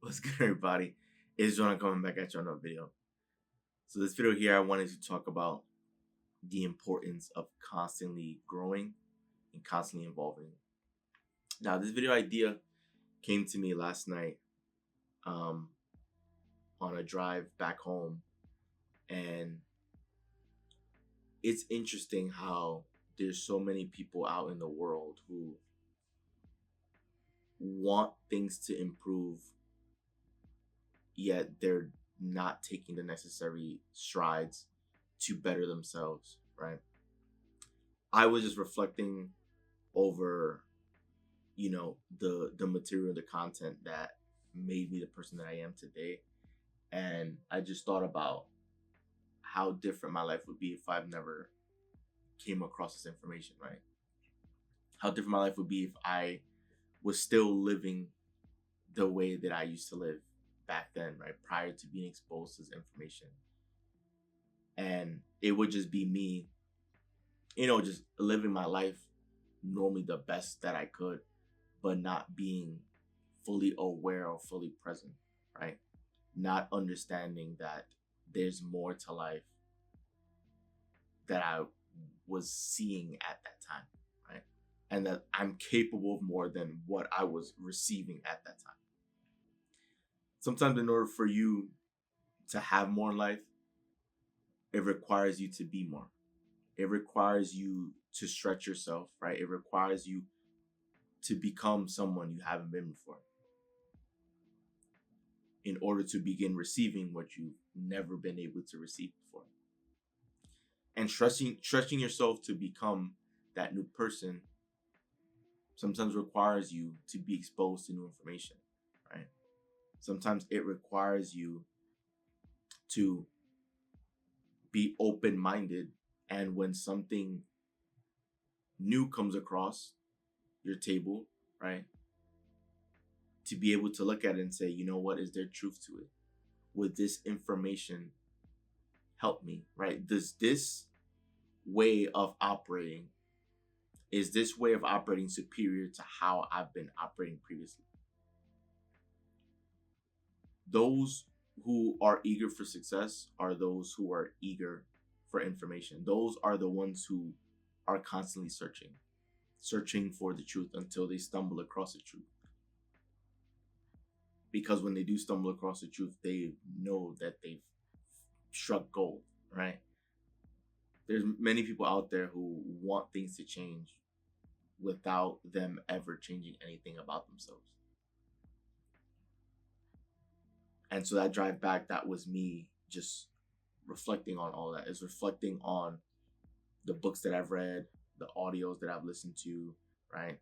What's good, everybody? It's Jonah coming back at you on another video. So this video here, I wanted to talk about the importance of constantly growing and constantly evolving. Now, this video idea came to me last night um, on a drive back home, and it's interesting how there's so many people out in the world who want things to improve, yet they're not taking the necessary strides to better themselves, right? I was just reflecting over, the material, the content that made me the person that I am today. And I just thought about how different my life would be if I've never came across this information, right? How different my life would be if I was still living the way that I used to live back then, right? Prior to being exposed to this information. And it would just be me, just living my life normally the best that I could, but not being fully aware or fully present, right? Not understanding that there's more to life that I was seeing at that time, right? And that I'm capable of more than what I was receiving at that time. Sometimes, in order for you to have more in life, it requires you to be more. It requires you to stretch yourself, right? It requires you to become someone you haven't been before in order to begin receiving what you've never been able to receive before. And stretching yourself to become that new person sometimes requires you to be exposed to new information, right? Sometimes it requires you to be open-minded, and when something new comes across your table, right, to be able to look at it and say, you know what, is there truth to it? Would this information help me, right? Does this way of operating, is this way of operating superior to how I've been operating previously? Those who are eager for success are those who are eager for information. Those are the ones who are constantly searching for the truth until they stumble across the truth. Because when they do stumble across the truth, they know that they've struck gold, right? There's many people out there who want things to change without them ever changing anything about themselves. And so that drive back, that was me just reflecting on all that. Is reflecting on the books that I've read, the audios that I've listened to, right?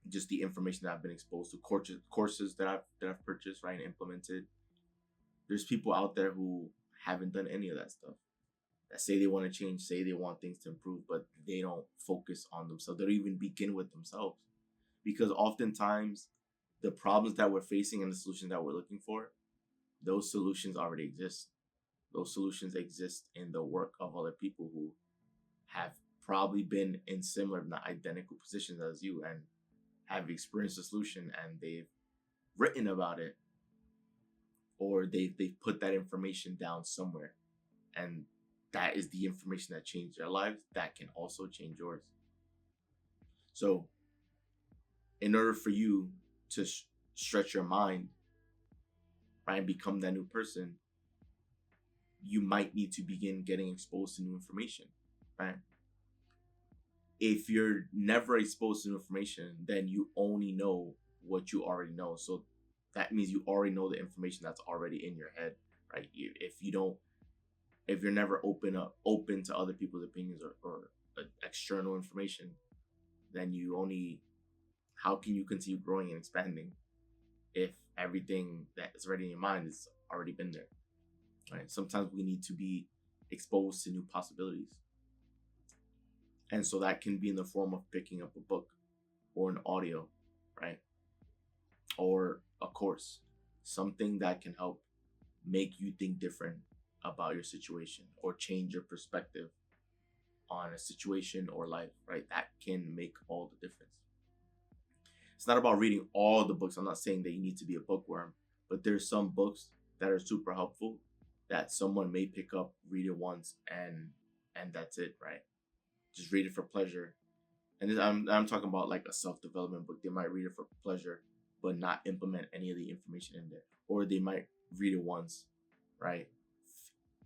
Just the information that I've been exposed to, courses that I've purchased, right, and implemented. There's people out there who haven't done any of that stuff, that say they want to change, say they want things to improve, but they don't focus on themselves. They don't even begin with themselves. Because oftentimes the problems that we're facing and the solutions that we're looking for, those solutions already exist. Those solutions exist in the work of other people who have probably been in similar, if not identical positions as you, and have experienced the solution, and they've written about it, or they've put that information down somewhere, and that is the information that changed their lives. That can also change yours. So in order for you to stretch your mind, right, and become that new person, you might need to begin getting exposed to new information, right? If you're never exposed to new information, then you only know what you already know. So that means you already know the information that's already in your head, right? If you're never open to other people's opinions or external information, then how can you continue growing and expanding if everything that is already in your mind has already been there, right? Sometimes we need to be exposed to new possibilities. And so that can be in the form of picking up a book or an audio, right? Or a course, something that can help make you think different about your situation or change your perspective on a situation or life, right? That can make all the difference. It's not about reading all the books. I'm not saying that you need to be a bookworm, But there's some books that are super helpful that someone may pick up, read it once, and that's it, right? Just read it for pleasure. And I'm talking about like a self development book. They might read it for pleasure, but not implement any of the information in there. Or they might read it once, right?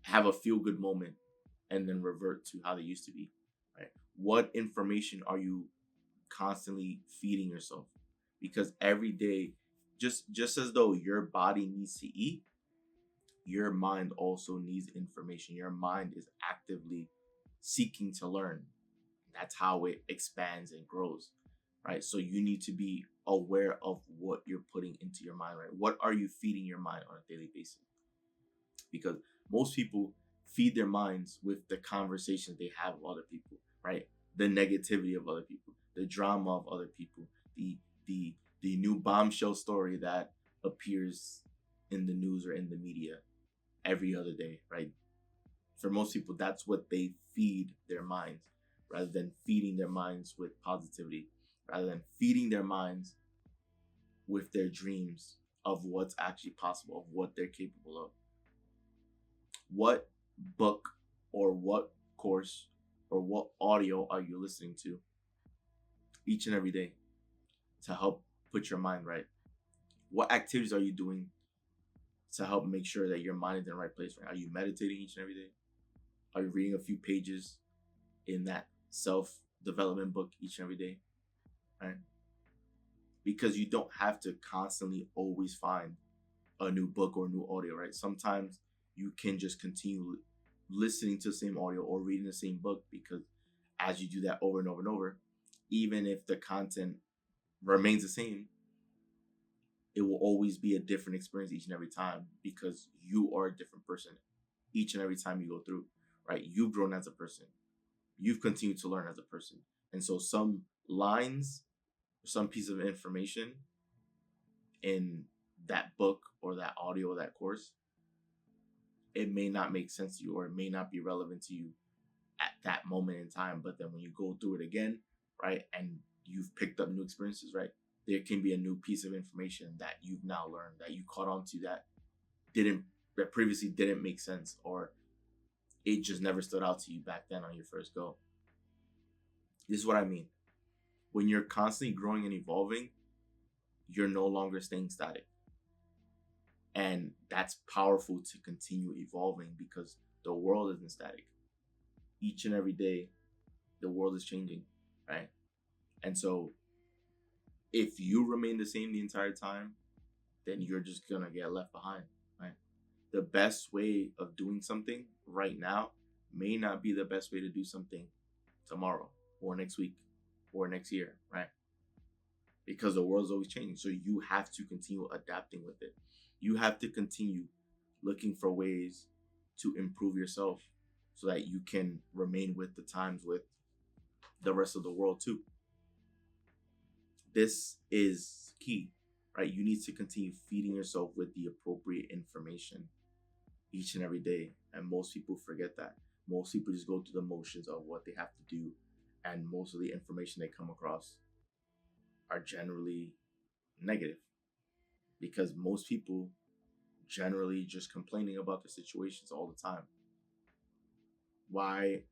Have a feel good moment, and then revert to how they used to be, right? What information are you constantly feeding yourself? Because every day, just as though your body needs to eat, your mind also needs information. Your mind is actively seeking to learn. That's how it expands and grows, right? So you need to be aware of what you're putting into your mind, right? What are you feeding your mind on a daily basis? Because most people feed their minds with the conversations they have with other people, right? The negativity of other people, the drama of other people, the the the new bombshell story that appears in the news or in the media every other day, right? For most people, that's what they feed their minds, rather than feeding their minds with positivity, rather than feeding their minds with their dreams of what's actually possible, of what they're capable of. What book or what course or what audio are you listening to each and every day to help put your mind right? What activities are you doing to help make sure that your mind is in the right place? Right? Are you meditating each and every day? Are you reading a few pages in that self development book each and every day? Right? Because you don't have to constantly always find a new book or new audio, right? Sometimes you can just continue listening to the same audio or reading the same book, because as you do that over and over and over, even if the content remains the same, it will always be a different experience each and every time, because you are a different person each and every time you go through, right? You've grown as a person. You've continued to learn as a person. And so some lines, some piece of information in that book or that audio or that course, it may not make sense to you, or it may not be relevant to you at that moment in time. But then when you go through it again, right, and you've picked up new experiences, right, there can be a new piece of information that you've now learned, that you caught on to, that previously didn't make sense, or it just never stood out to you back then on your first go. This is what I mean. When you're constantly growing and evolving, you're no longer staying static. And that's powerful to continue evolving, because the world isn't static. Each and every day, the world is changing, right? And so if you remain the same the entire time, then you're just gonna get left behind, right? The best way of doing something right now may not be the best way to do something tomorrow or next week or next year, right? Because the world's always changing. So you have to continue adapting with it. You have to continue looking for ways to improve yourself so that you can remain with the times with the rest of the world too. This is key, right? You need to continue feeding yourself with the appropriate information each and every day. And most people forget that. Most people just go through the motions of what they have to do. And most of the information they come across are generally negative, because most people generally just complaining about their situations all the time. Why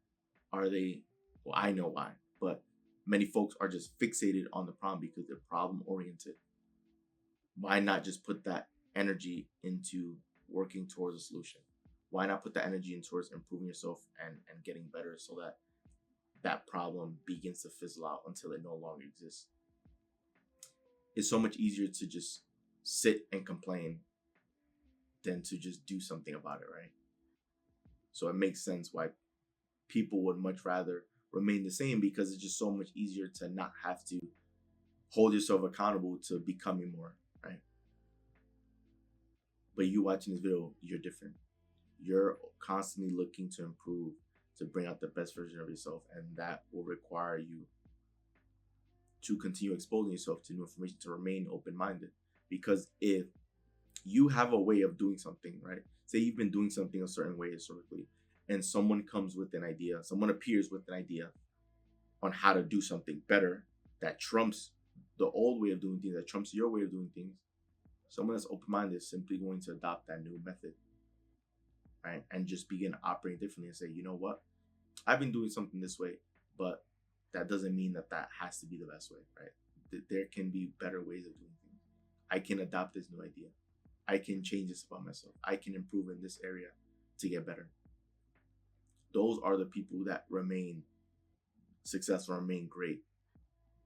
are they? Well, I know why, but many folks are just fixated on the problem because they're problem oriented. Why not just put that energy into working towards a solution? Why not put that energy in towards improving yourself and getting better, so that that problem begins to fizzle out until it no longer exists? It's so much easier to just sit and complain than to just do something about it, right? So it makes sense why people would much rather remain the same, because it's just so much easier to not have to hold yourself accountable to becoming more, right? But you watching this video, you're different. You're constantly looking to improve, to bring out the best version of yourself, and that will require you to continue exposing yourself to new information, to remain open-minded. Because if you have a way of doing something, right? Say you've been doing something a certain way historically, and someone comes with an idea, someone appears with an idea on how to do something better that trumps the old way of doing things, that trumps your way of doing things. Someone that's open-minded is simply going to adopt that new method, right? And just begin operating differently and say, you know what? I've been doing something this way, but that doesn't mean that that has to be the best way, right? There can be better ways of doing things. I can adopt this new idea. I can change this about myself. I can improve in this area to get better. Those are the people that remain successful, remain great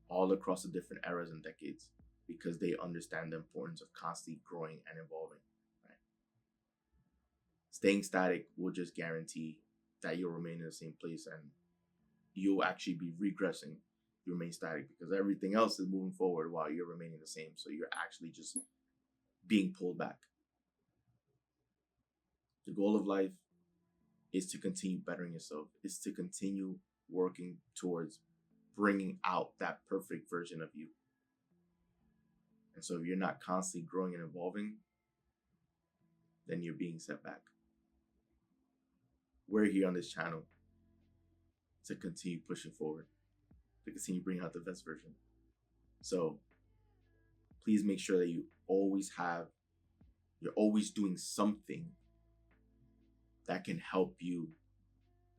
all across the different eras and decades because they understand the importance of constantly growing and evolving. Right? Staying static will just guarantee that you'll remain in the same place and you'll actually be regressing. You remain static because everything else is moving forward while you're remaining the same. So you're actually just being pulled back. The goal of life is to continue bettering yourself, is to continue working towards bringing out that perfect version of you. And so if you're not constantly growing and evolving, then you're being set back. We're here on this channel to continue pushing forward, to continue bringing out the best version. So please make sure that you're always doing something that can help you,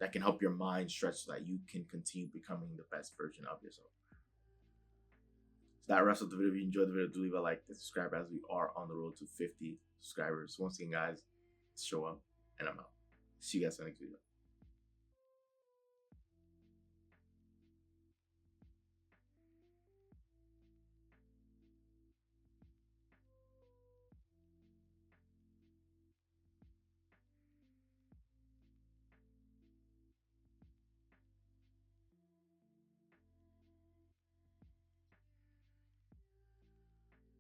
that can help your mind stretch so that you can continue becoming the best version of yourself. So that wraps up the video. If you enjoyed the video, do leave a like and subscribe as we are on the road to 50 subscribers. Once again, guys, show up and I'm out. See you guys in the next video.